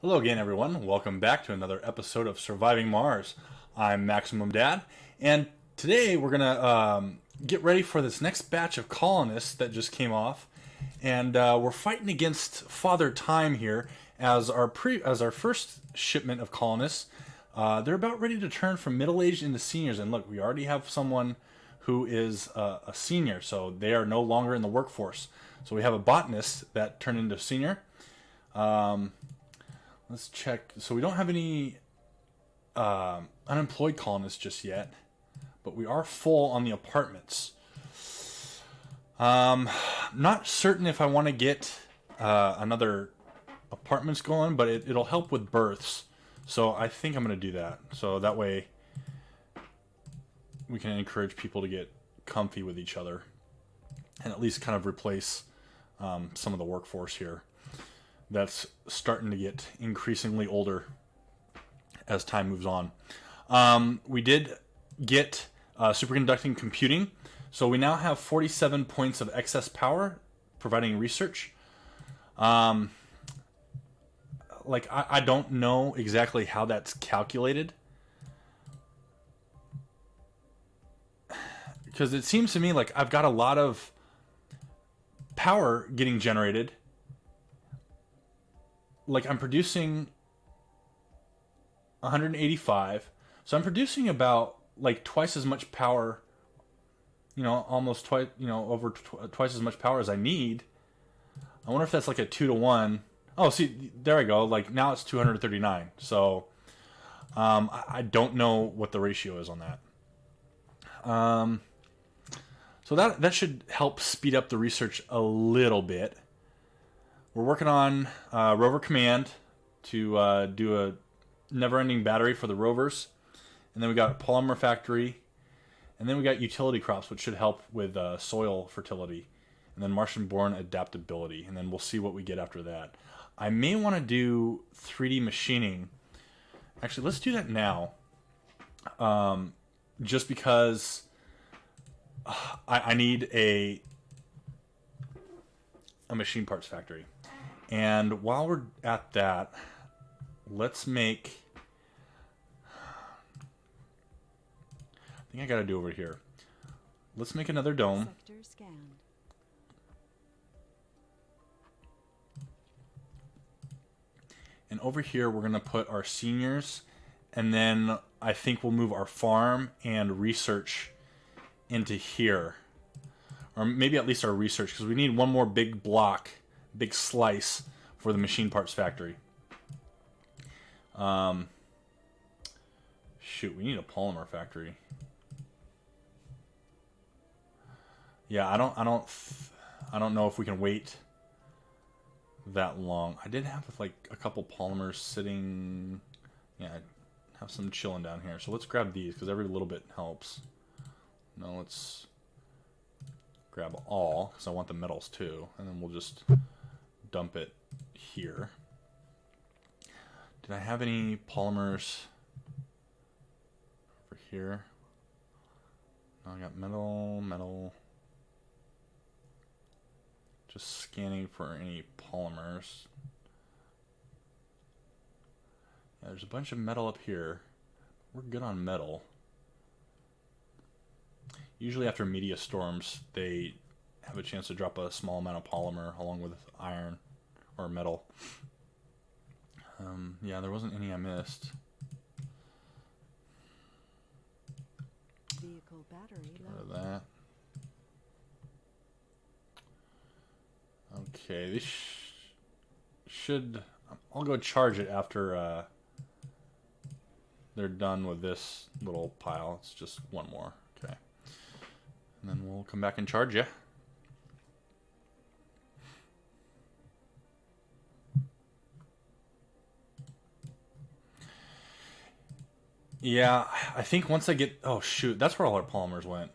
Hello again, everyone. Welcome back to another episode of Surviving Mars. I'm Maximum Dad, and today we're gonna get ready for this next batch of colonists that just came off, and we're fighting against Father Time here as our first shipment of colonists. They're about ready to turn from middle-aged into seniors, and look, we already have someone who is a senior, so they are no longer in the workforce. So we have a botanist that turned into senior. Let's check. So we don't have any unemployed colonists just yet, but we are full on the apartments. Not certain if I want to get another apartments going, but it'll help with births. So I think I'm going to do that. So that way we can encourage people to get comfy with each other and at least kind of replace some of the workforce here that's starting to get increasingly older as time moves on. We did get superconducting computing, so we now have 47 points of excess power providing research. I don't know exactly how that's calculated, because it seems to me like I've got a lot of power getting generated. Like I'm producing 185, so I'm producing about like twice as much power, almost twice, twice as much power as I need. I wonder if that's like a 2-to-1. Oh, see, there I go. Like now it's 239. So I don't know what the ratio is on that. So that should help speed up the research a little bit. We're working on rover command to do a never-ending battery for the rovers. And then we got a polymer factory. And then we got utility crops, which should help with soil fertility. And then Martian-born adaptability. And then we'll see what we get after that. I may want to do 3D machining. Actually, let's do that now. Just because I need a machine parts factory. And while we're at that, let's make... I think I gotta do over here. Let's make another dome. Sector scanned. And over here, we're gonna put our seniors. And then I think we'll move our farm and research into here. Or maybe at least our research, because we need one more big block, big slice for the machine parts factory. Shoot, we need a polymer factory. Yeah, I don't know if we can wait that long. I did have like a couple polymers sitting. Yeah, I have some chilling down here. So let's grab these because every little bit helps. No, let's grab all because I want the metals too, and then we'll just dump it here. Did I have any polymers over here? No, I got metal. Just scanning for any polymers. Yeah, there's a bunch of metal up here. We're good on metal. Usually after media storms, they have a chance to drop a small amount of polymer along with iron or metal. Yeah, there wasn't any I missed. Vehicle battery Get rid low. of that. Okay, this should... I'll go charge it after they're done with this little pile. It's just one more. Okay. And then we'll come back and charge you. Yeah, I think once I get... Oh, shoot. That's where all our polymers went.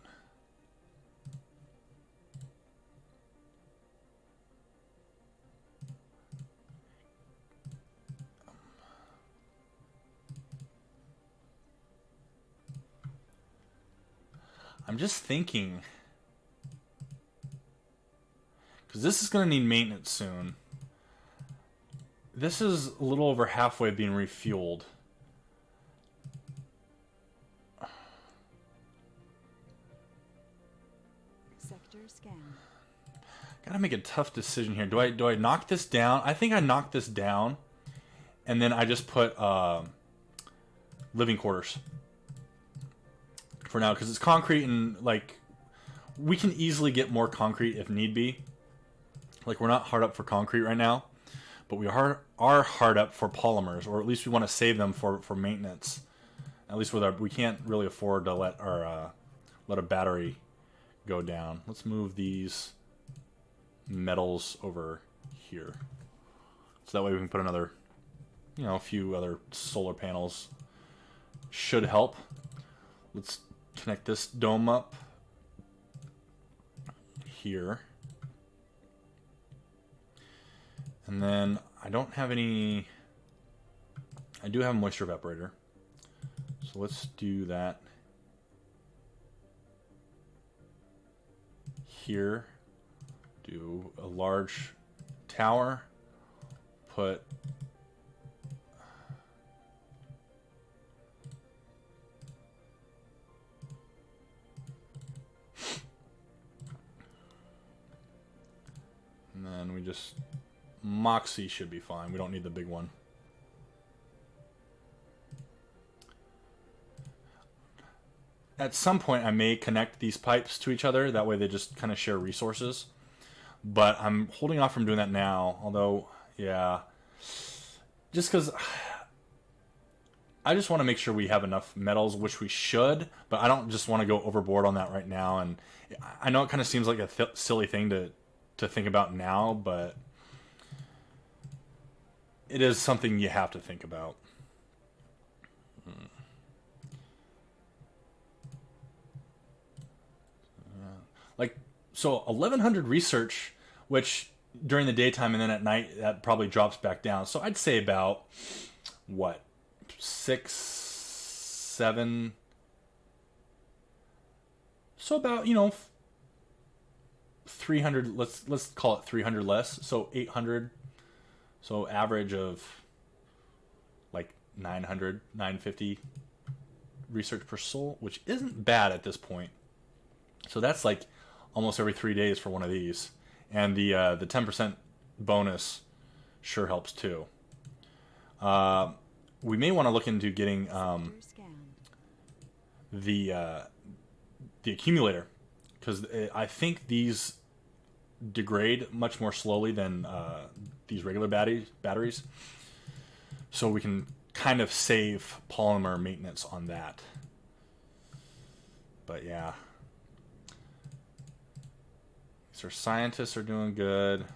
I'm just thinking... Because this is going to need maintenance soon. This is a little over halfway being refueled. Sector scan. Gotta make a tough decision here. Do I knock this down? I think I knock this down, and then I just put living quarters for now, because it's concrete, and like we can easily get more concrete if need be. Like, we're not hard up for concrete right now, but we are hard up for polymers, or at least we want to save them for maintenance. At least with our, we can't really afford to let a battery go down. Let's move these metals over here, so that way we can put another, a few other solar panels. Should help. Let's connect this dome up here. And then I don't have any... I do have a moisture evaporator. So let's do that here. Do a large tower. Put... And then we just... Moxie should be fine. We don't need the big one. At some point, I may connect these pipes to each other. That way they just kind of share resources. But I'm holding off from doing that now. Although, yeah. Just because I just want to make sure we have enough metals, which we should. But I don't just want to go overboard on that right now. And I know it kind of seems like a silly thing to think about now, but... it is something you have to think about. Like, so 1100 research, which during the daytime and then at night, that probably drops back down. So I'd say about, what, 6, 7... So about, 300, let's call it 300 less. So 800... So average of like 900, 950 research per soul, which isn't bad at this point. So that's like almost every 3 days for one of these. And the 10% bonus sure helps too. We may want to look into getting the accumulator, because I think these degrade much more slowly than these regular batteries, so we can kind of save polymer maintenance on that. But yeah, these our scientists are doing good.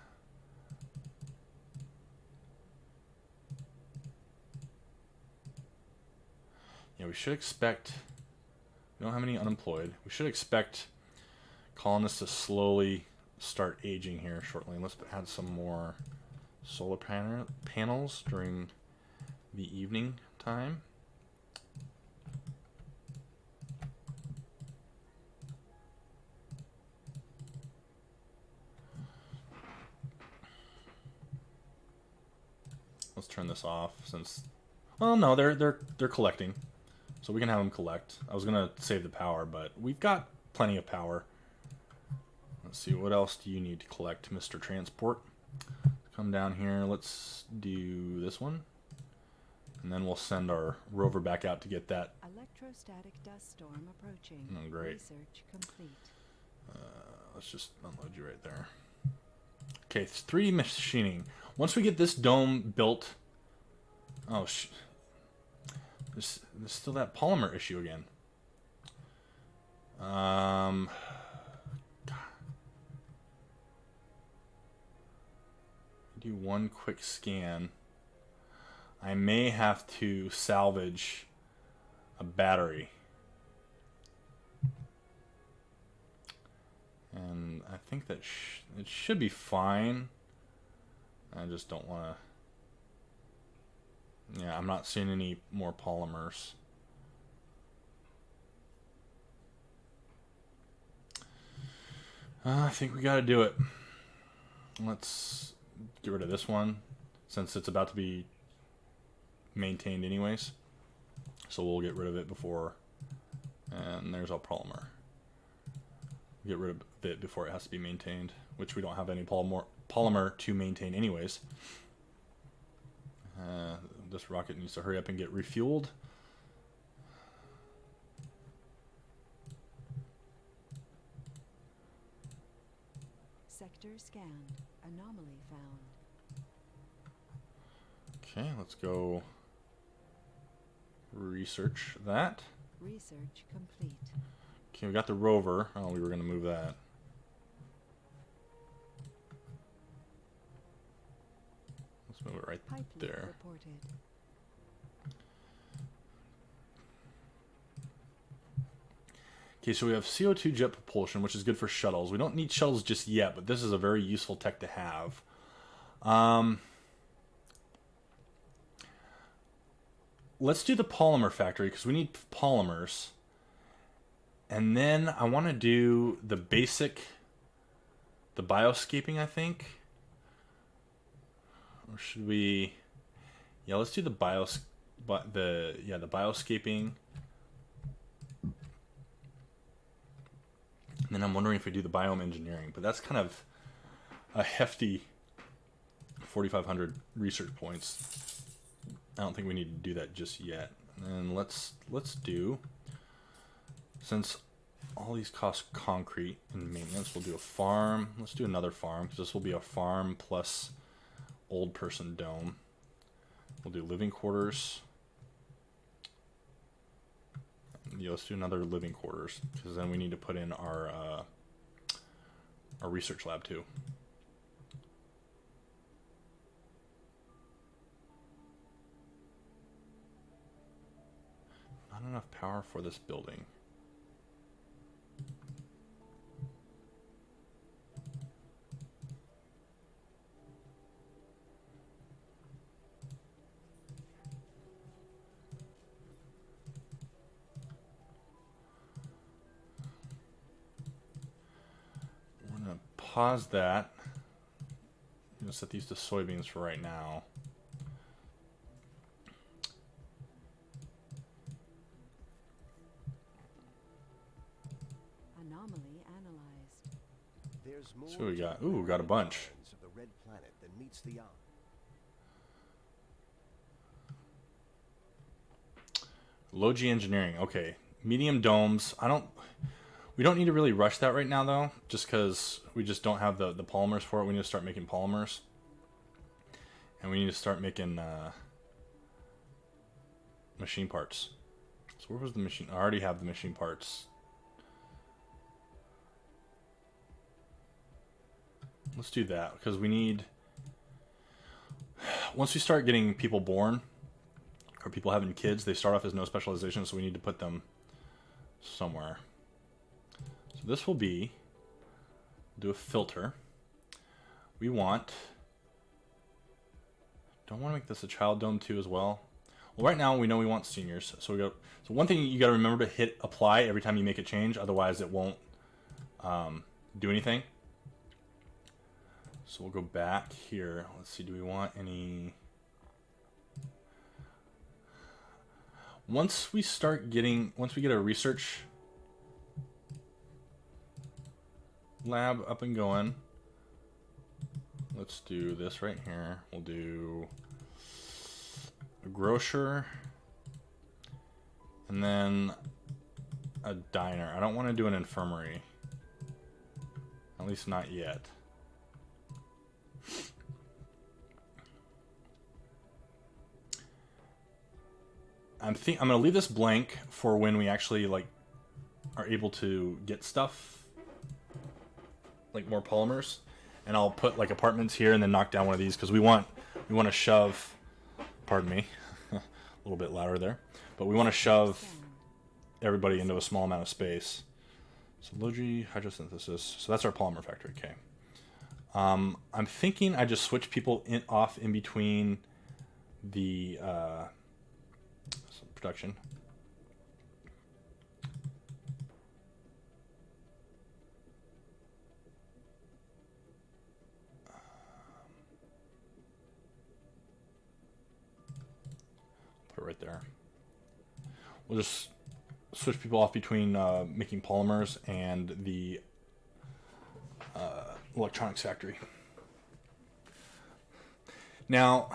Yeah, we should expect, we don't have any unemployed, we should expect colonists to slowly start aging here shortly. Let's add some more solar panels during the evening time. Let's turn this off since, well, no, they're collecting, so we can have them collect. I was gonna save the power, but we've got plenty of power. Let's see, what else do you need to collect, Mr. Transport? Come down here, let's do this one. And then we'll send our rover back out to get that. Electrostatic dust storm approaching. Oh, great. Research complete. Let's just unload you right there. Okay, it's 3D machining. Once we get this dome built... Oh, there's still that polymer issue again. Do one quick scan. I may have to salvage a battery. And I think that it should be fine. I just don't want to... Yeah, I'm not seeing any more polymers. I think we got to do it. Let's get rid of this one. since it's about to be maintained anyways. So we'll get rid of it before, and there's our polymer. Get rid of it before it has to be maintained, which we don't have any polymer to maintain anyways. This rocket needs to hurry up and get refueled. Sector scanned. Anomaly found. Okay, let's go research that. Research complete. Okay, we got the rover. Oh, we were going to move that. Let's move it right Pipe leak there. reported. Okay, so we have CO2 jet propulsion, which is good for shuttles. We don't need shuttles just yet, but this is a very useful tech to have. Let's do the polymer factory, because we need polymers. And then I want to do the basic, the bioscaping, I think. Or should we... Yeah, let's do the bioscaping. And then I'm wondering if we do the biome engineering, but that's kind of a hefty 4,500 research points. I don't think we need to do that just yet. And let's do, since all these cost concrete and maintenance, we'll do a farm. Let's do another farm, because this will be a farm plus old person dome. We'll do living quarters. Yeah, let's do another living quarters, because then we need to put in our research lab too. Not enough power for this building. Pause that. I'm going to set these to soybeans for right now. Anomaly analyzed. There's more So we got, ooh, we got a bunch. of the red planet than meets the eye. Low G engineering. Okay. Medium domes. We don't need to really rush that right now, though, just because we just don't have the polymers for it. We need to start making polymers. And we need to start making machine parts. So where was the machine? I already have the machine parts. Let's do that, because we need... Once we start getting people born, or people having kids, they start off as no specialization, so we need to put them somewhere. So this will be, do a filter. We want, don't want to make this a child dome too as well. Well, right now we know we want seniors. So we go, so one thing you got to remember to hit apply every time you make a change, otherwise it won't do anything. So we'll go back here. Let's see, do we want any... Once we get a research lab up and going, let's do this right here. We'll do a grocer and then a diner. I don't want to do an infirmary, at least not yet. I'm gonna leave this blank for when we actually are able to get stuff, like more polymers, and I'll put like apartments here and then knock down one of these, because we want to shove, pardon me, a little bit louder there, but we want to shove everybody into a small amount of space. So low-G hydrosynthesis. So that's our polymer factory. Okay. I'm thinking I just switch people off in between the production. there. We'll just switch people off between making polymers and the electronics factory. Now,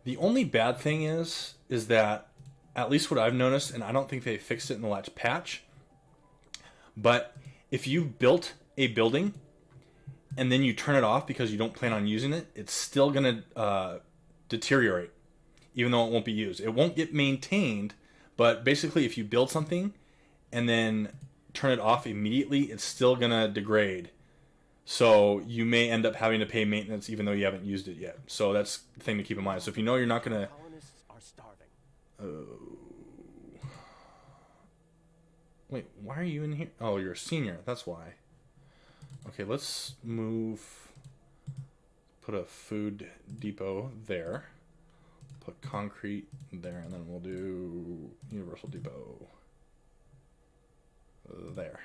the only bad thing is that, at least what I've noticed, and I don't think they fixed it in the last patch, but if you built a building and then you turn it off because you don't plan on using it, it's still going to deteriorate, even though it won't be used. It won't get maintained, but basically if you build something and then turn it off immediately, it's still going to degrade. So you may end up having to pay maintenance even though you haven't used it yet. So that's the thing to keep in mind. So if you know you're not going to... Colonists are starving. Wait, why are you in here? Oh, you're a senior. That's why. Okay, let's move... Put a food depot there. Put concrete there, and then we'll do universal depot there.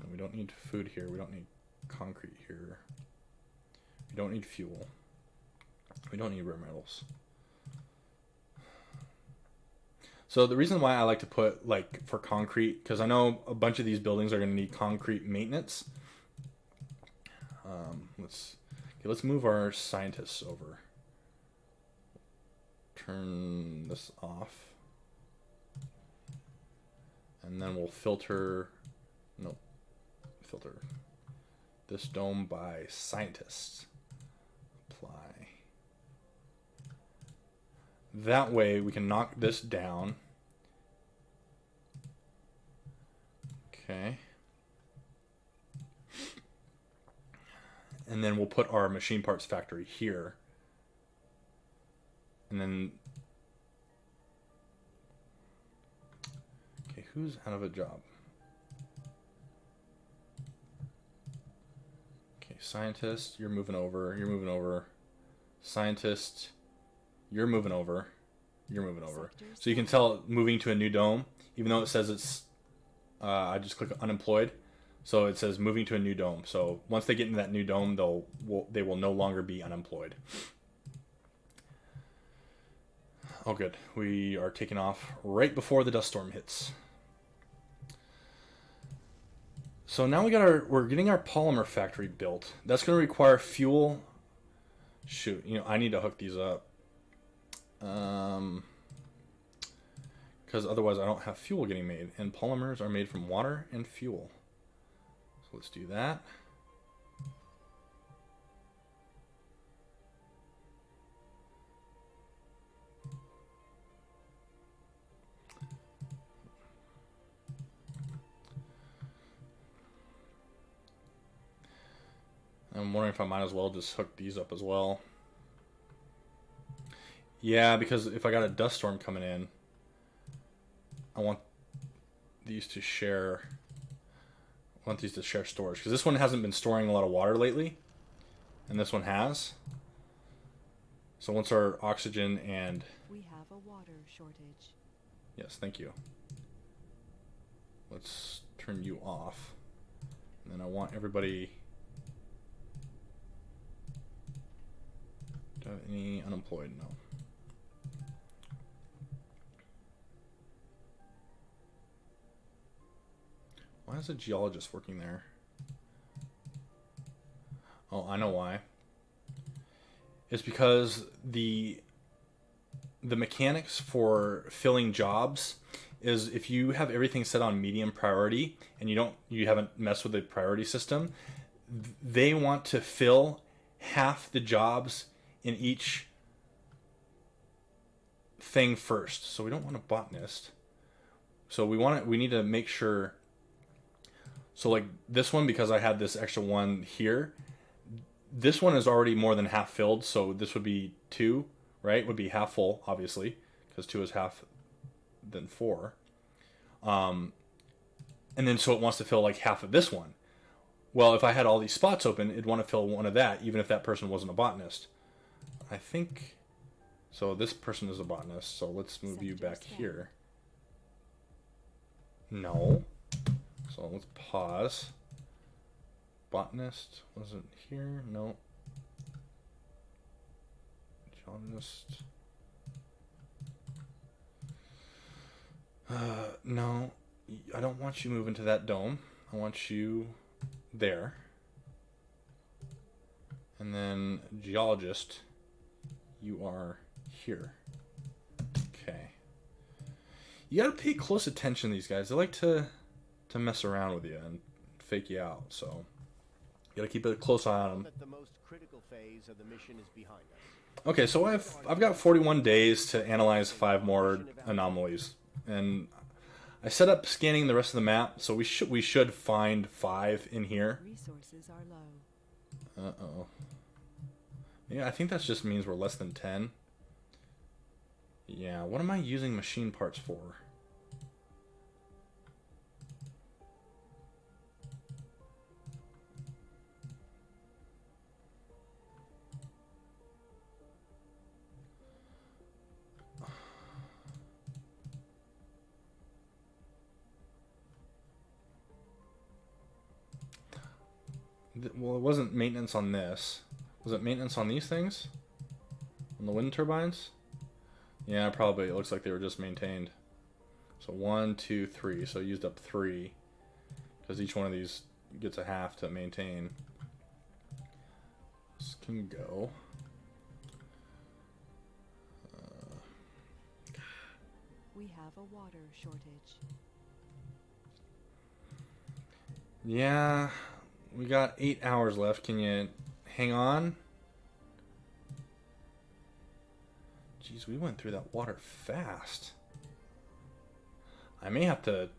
And we don't need food here. We don't need concrete here. We don't need fuel. We don't need rare metals. So the reason why I like to put, like, for concrete, because I know a bunch of these buildings are going to need concrete maintenance. Let's move our scientists over. Turn this off. And then we'll filter this dome by scientists. Apply. That way we can knock this down. Okay. And then we'll put our machine parts factory here. And then... Okay, who's out of a job? Okay, scientist, you're moving over. You're moving over. Scientist, you're moving over. You're moving over. So you can tell moving to a new dome, even though it says it's... I just click unemployed. So it says moving to a new dome. So once they get into that new dome, they will no longer be unemployed. Oh, good. We are taking off right before the dust storm hits. So now we're getting our polymer factory built. That's going to require fuel. Shoot, I need to hook these up. Because otherwise I don't have fuel getting made. And polymers are made from water and fuel. So let's do that. I'm wondering if I might as well just hook these up as well. Yeah, because if I got a dust storm coming in, I want these to share... storage, because this one hasn't been storing a lot of water lately, and this one has. So once our oxygen and... We have a water shortage. Yes, thank you. Let's turn you off. And then I want everybody... Do I have any unemployed? No. Why is a geologist working there? Oh, I know why. It's because the mechanics for filling jobs is if you have everything set on medium priority and you haven't messed with the priority system, they want to fill half the jobs in each thing first. So we don't want a botanist. So we need to make sure. So like this one, because I had this extra one here, this one is already more than half filled. So this would be 2, right? Would be half full, obviously, because 2 is half than 4. And then so it wants to fill like half of this one. Well, if I had all these spots open, it'd want to fill one of that, even if that person wasn't a botanist. I think... So this person is a botanist, so let's move you back here. No. So let's pause. Botanist wasn't here. No. Geologist. No, I don't want you moving to that dome. I want you there. And then geologist, you are here. Okay. You gotta pay close attention to these guys. They like to mess around with you and fake you out, so you gotta keep a close eye on them. That the most critical phase of the mission is behind us. Okay, so I've got 41 days to analyze 5 more anomalies, and I set up scanning the rest of the map, so we should find 5 in here. Resources are low. Uh-oh. Yeah, I think that just means we're less than 10. Yeah, what am I using machine parts for? Well, it wasn't maintenance on this. Was it maintenance on these things? On the wind turbines? Yeah, probably. It looks like they were just maintained. So 1, 2, 3. So I used up 3. Because each one of these gets a half to maintain. This can go. We have a water shortage. Yeah, we got 8 hours left. Can you hang on? Jeez, we went through that water fast. I may have to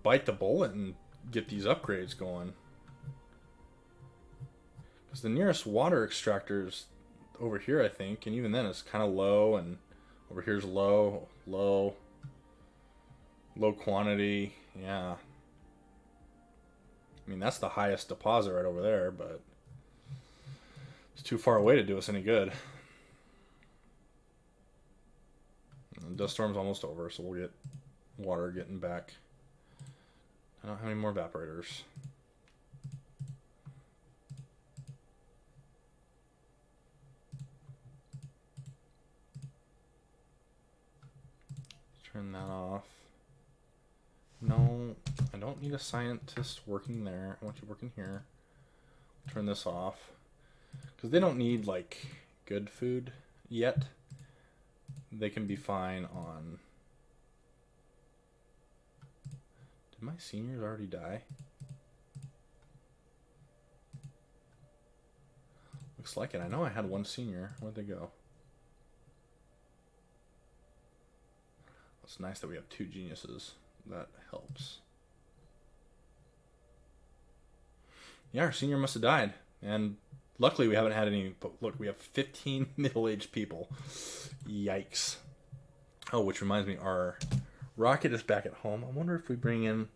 bite the bullet and get these upgrades going. Because the nearest water extractor is over here, I think. And even then, it's kind of low. And over here's low, low, low quantity. Yeah. I mean, that's the highest deposit right over there, but it's too far away to do us any good. The dust storm's almost over, so we'll get water getting back. I don't have any more evaporators. Turn that off. No, I don't need a scientist working there. I want you working here. Turn this off. Because they don't need, like, good food yet. They can be fine on... Did my seniors already die? Looks like it. I know I had one senior. Where'd they go? It's nice that we have 2 geniuses. That helps. Yeah, our senior must have died. And luckily we haven't had any... But look, we have 15 middle-aged people. Yikes. Oh, which reminds me, our rocket is back at home. I wonder if we bring in...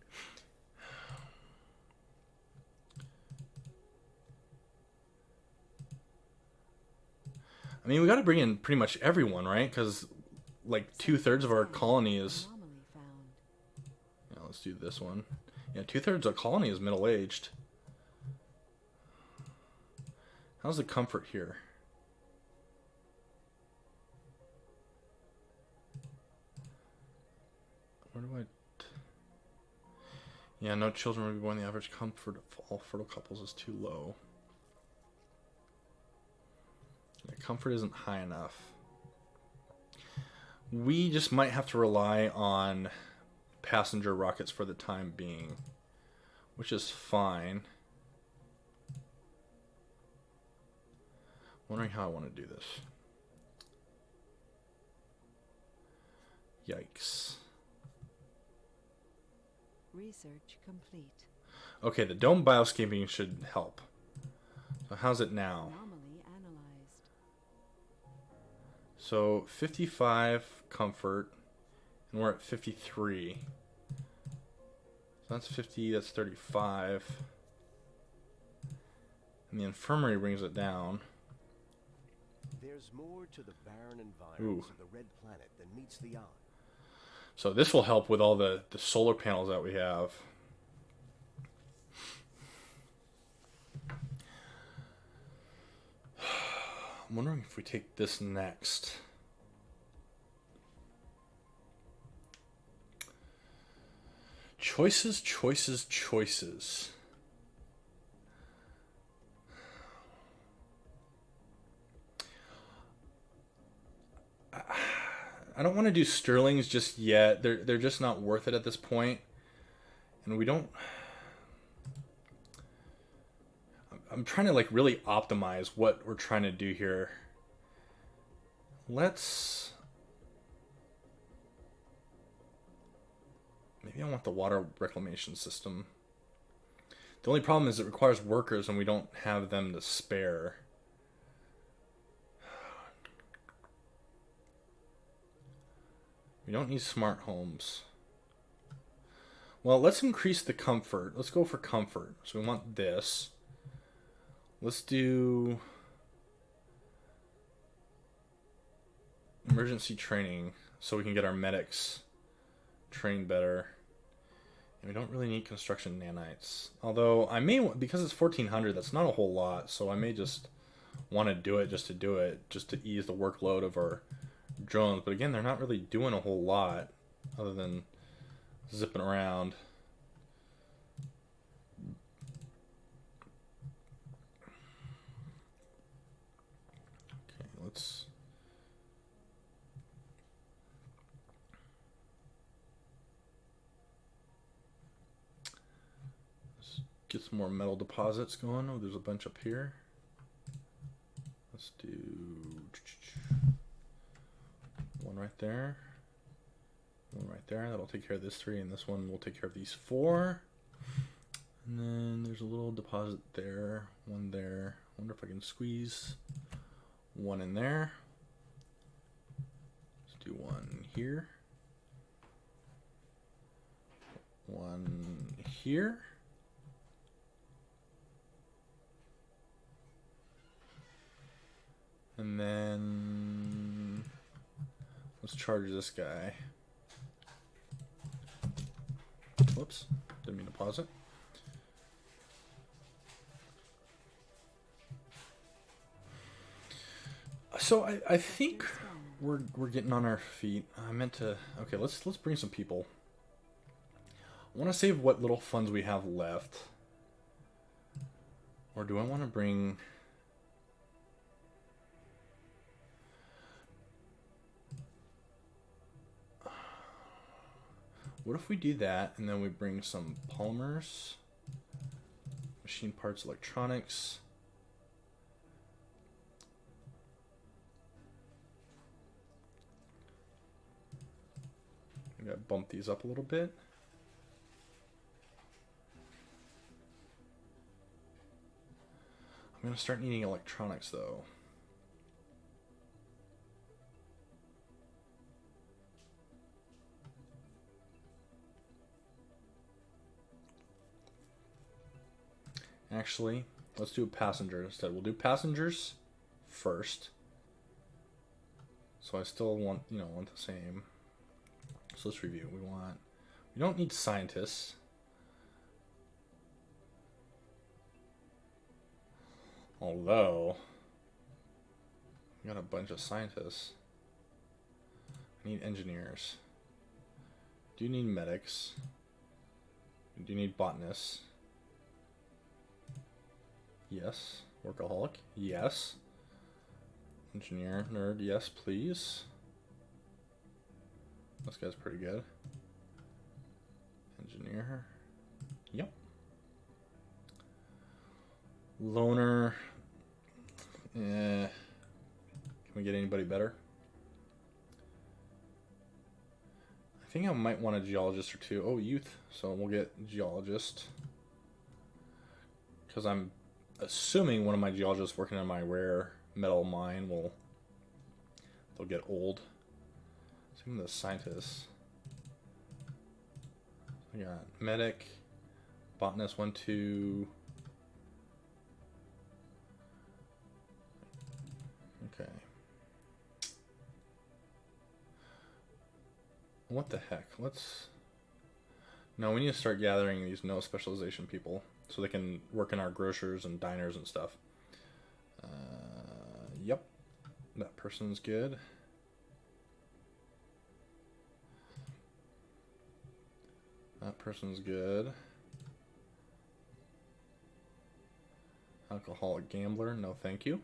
I mean, we got to bring in pretty much everyone, right? Because, like, 2/3 of our colony is... Anomaly found. Yeah, let's do this one. Yeah, 2/3 of the colony is middle-aged. How's the comfort here? Where do I... Yeah, no children will be born. The average comfort of all fertile couples is too low. Yeah, comfort isn't high enough. We just might have to rely on passenger rockets for the time being, which is fine. Wondering how I want to do this. Yikes. Research complete. Okay, the dome bioscaping should help. So how's it now? Anomaly analyzed. So 55 comfort, and we're at 53. So that's 50, that's 35. And the infirmary brings it down. There's more to the barren environs of the red planet than meets the eye. So this will help with all the solar panels that we have. I'm wondering if we take this next. Choices, choices, choices. I don't want to do Sterlings just yet. They're just not worth it at this point. And we don't... I'm trying to like really optimize what we're trying to do here. Let's... Maybe I want the water reclamation system. The only problem is it requires workers and we don't have them to spare. We don't need smart homes. Well, let's increase the comfort. Let's go for comfort. So we want this. Let's do emergency training so we can get our medics trained better. And we don't really need construction nanites. Although I may, because it's 1400, that's not a whole lot. So I may just want to do it just to do it, just to ease the workload of our drones. But again, they're not really doing a whole lot other than zipping around. Okay, let's get some more metal deposits going. Oh, there's a bunch up here. Let's do one right there. One right there. That'll take care of this 3, and this one will take care of these 4. And then there's a little deposit there. One there. I wonder if I can squeeze one in there. Let's do one here. One here. And then let's charge this guy. Whoops, didn't mean to pause it. So I think we're getting on our feet. I meant to. Okay, let's bring some people. I want to save what little funds we have left. Or do I want to bring? What if we do that and then we bring some polymers, machine parts, electronics. I gotta bump these up a little bit. I'm gonna start needing electronics though. Actually, let's do a passenger instead. We'll do passengers first. So I still want, want the same. So let's review. We don't need scientists. Although, we got a bunch of scientists. I need engineers. Do you need medics? Do you need botanists? Yes. Workaholic? Yes. Engineer, nerd, yes, please. This guy's pretty good. Engineer. Yep. Loner. Can we get anybody better? I think I might want a geologist or 2. Oh, youth. So we'll get geologist. Because I'm assuming one of my geologists working on my rare metal mine they'll get old. Same with the scientists. We got medic, botanist 1, 2. Okay. What the heck? No, we need to start gathering these no specialization people so they can work in our grocers and diners and stuff. Yep. That person's good. That person's good. Alcoholic gambler, no thank you.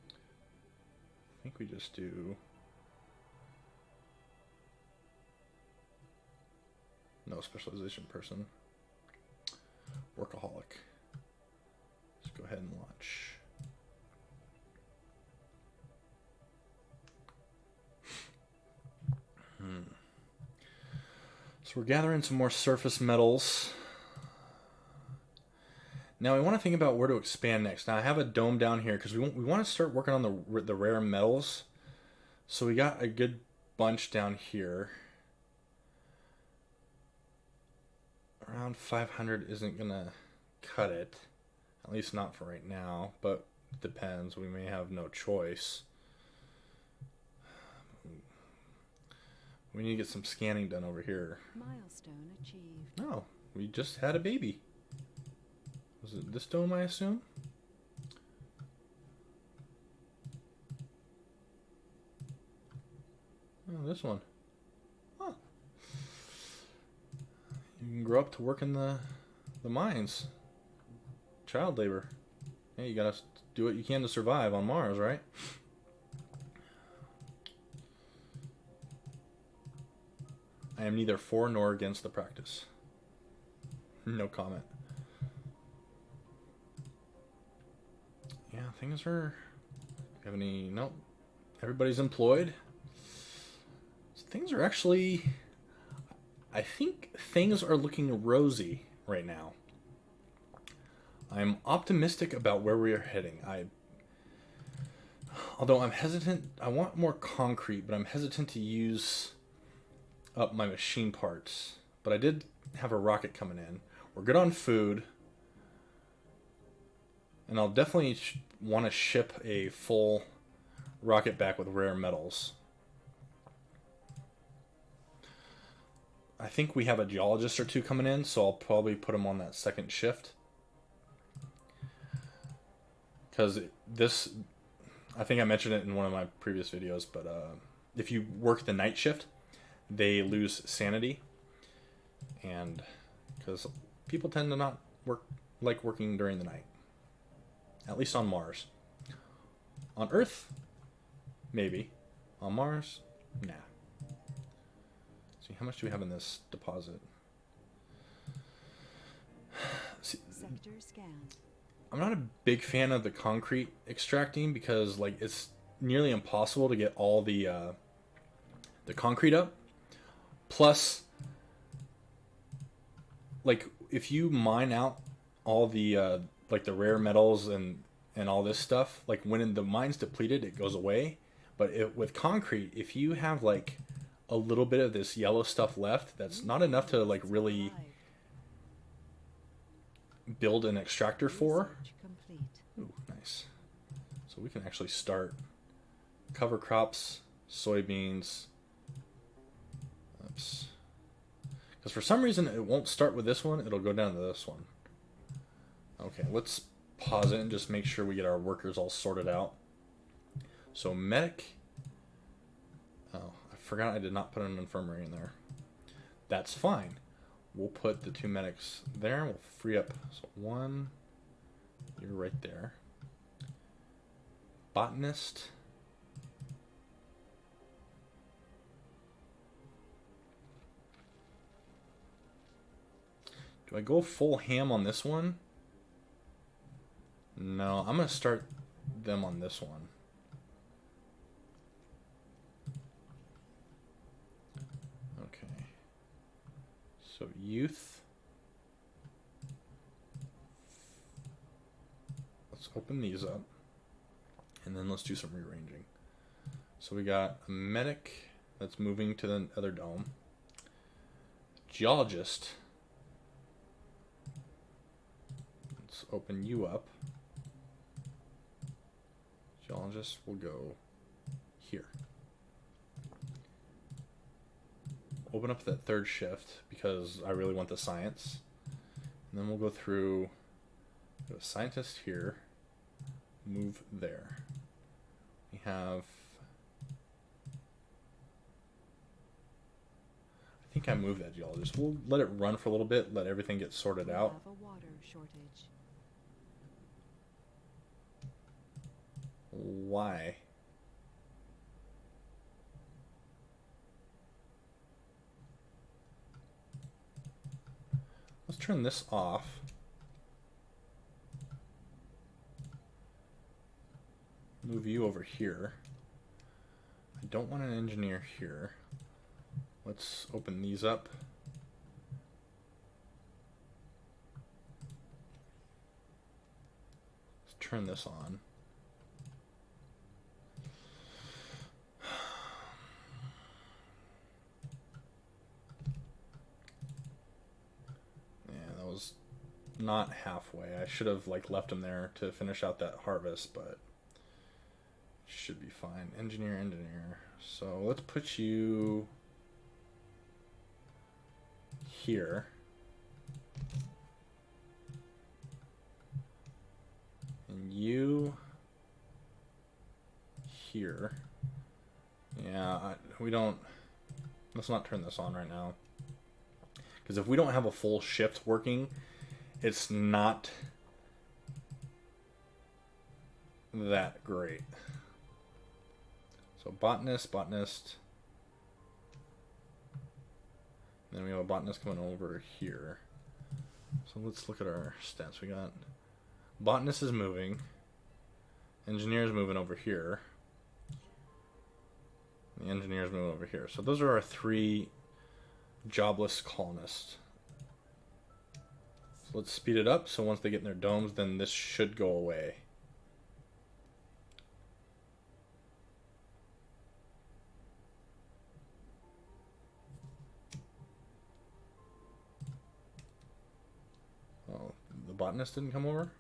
I think we just do... No specialization person. Workaholic. Let's go ahead and launch. So we're gathering some more surface metals. Now we want to think about where to expand next. Now I have a dome down here because we want to start working on the rare metals. So we got a good bunch down here. Around 500 isn't gonna cut it, at least not for right now, but it depends. We may have no choice. We need to get some scanning done over here. Milestone achieved. Oh, we just had a baby. Was it this dome, I assume? Oh, this one. Huh. You can grow up to work in the mines. Child labor. Hey, you gotta do what you can to survive on Mars, right? I am neither for nor against the practice. No comment. Yeah, things are... Do you have any... Nope. Everybody's employed. So things are actually... I think things are looking rosy right now. I'm optimistic about where we are heading. Although I'm hesitant... I want more concrete, but I'm hesitant to use up my machine parts. But I did have a rocket coming in. We're good on food. And I'll definitely want to ship a full rocket back with rare metals. I think we have a geologist or two coming in, so I'll probably put them on that second shift. Because this, I think I mentioned it in one of my previous videos, but if you work the night shift, they lose sanity. And because people tend to not like working during the night. At least on Mars. On Earth, maybe. On Mars, nah. See, how much do we have in this deposit? See, Sector scanned. I'm not a big fan of the concrete extracting because, like, it's nearly impossible to get all the concrete up. Plus, like, if you mine out all the like the rare metals and all this stuff, like when the mine's depleted, it goes away. But with concrete, if you have like a little bit of this yellow stuff left, that's not enough to like really build an extractor for. Research complete. Ooh, nice. So we can actually start cover crops, soybeans. Oops. Because for some reason it won't start with this one, it'll go down to this one. Okay, let's pause it and just make sure we get our workers all sorted out. So medic. Oh, I forgot I did not put an infirmary in there. That's fine. We'll put the two medics there and we'll free up. So one, you're right there. Botanist. Do I go full ham on this one? No, I'm going to start them on this one. Okay. So youth. Let's open these up. And then let's do some rearranging. So we got a medic that's moving to the other dome. Geologist. Let's open you up. Geologist will go here. Open up that third shift because I really want the science. And then we'll go through the scientist here. Move there. We have... I think think I moved that geologist. We'll let it run for a little bit, let everything get sorted We out. have a water shortage. Why? Let's turn this off. Move you over here. I don't want an engineer here. Let's open these up. Let's turn this on. Yeah, that was not halfway. I should have like left him there to finish out that harvest, but should be fine. Engineer. So let's put you here. And you here. Yeah, we don't... Let's not turn this on right now. Because if we don't have a full shift working, it's not that great. So botanist. Then we have a botanist coming over here. So let's look at our stats. We got botanist is moving. Engineer is moving over here. The engineer is moving over here. So those are our 3 jobless colonists. So let's speed it up. So once they get in their domes, then this should go away. Oh, the botanist didn't come over?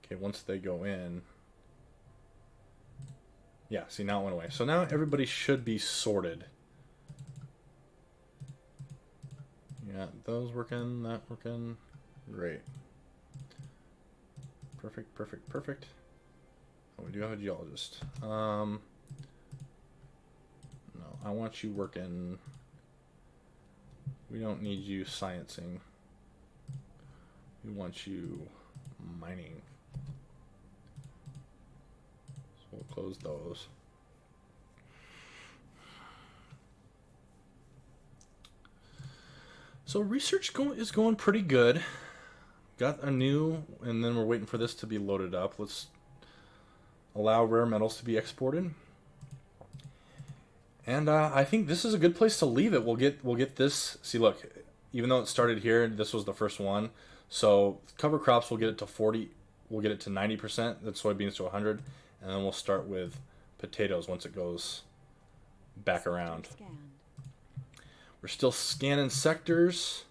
Okay, once they go in... Yeah, see, now it went away. So now everybody should be sorted. Yeah, those working, that working. Great. Perfect. Oh, we do have a geologist. No, I want you working... We don't need you sciencing. We want you mining. So we'll close those. So research is going pretty good. Got a new, and then we're waiting for this to be loaded up. Let's allow rare metals to be exported. And I think this is a good place to leave it. We'll get this. See, look, even though it started here, this was the first one. So cover crops, we'll get it to 40. We'll get it to 90%. Then soybeans to 100, and then we'll start with potatoes once it goes back around. Scanned. We're still scanning sectors.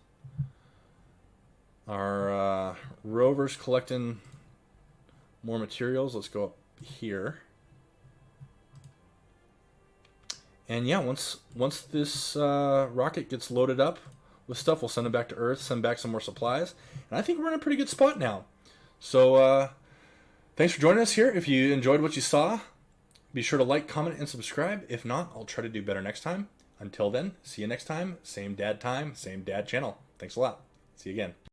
Our rover's collecting more materials. Let's go up here. And yeah, once this rocket gets loaded up with stuff, we'll send it back to Earth, send back some more supplies. And I think we're in a pretty good spot now. So thanks for joining us here. If you enjoyed what you saw, be sure to like, comment, and subscribe. If not, I'll try to do better next time. Until then, see you next time. Same dad channel. Thanks a lot. See you again.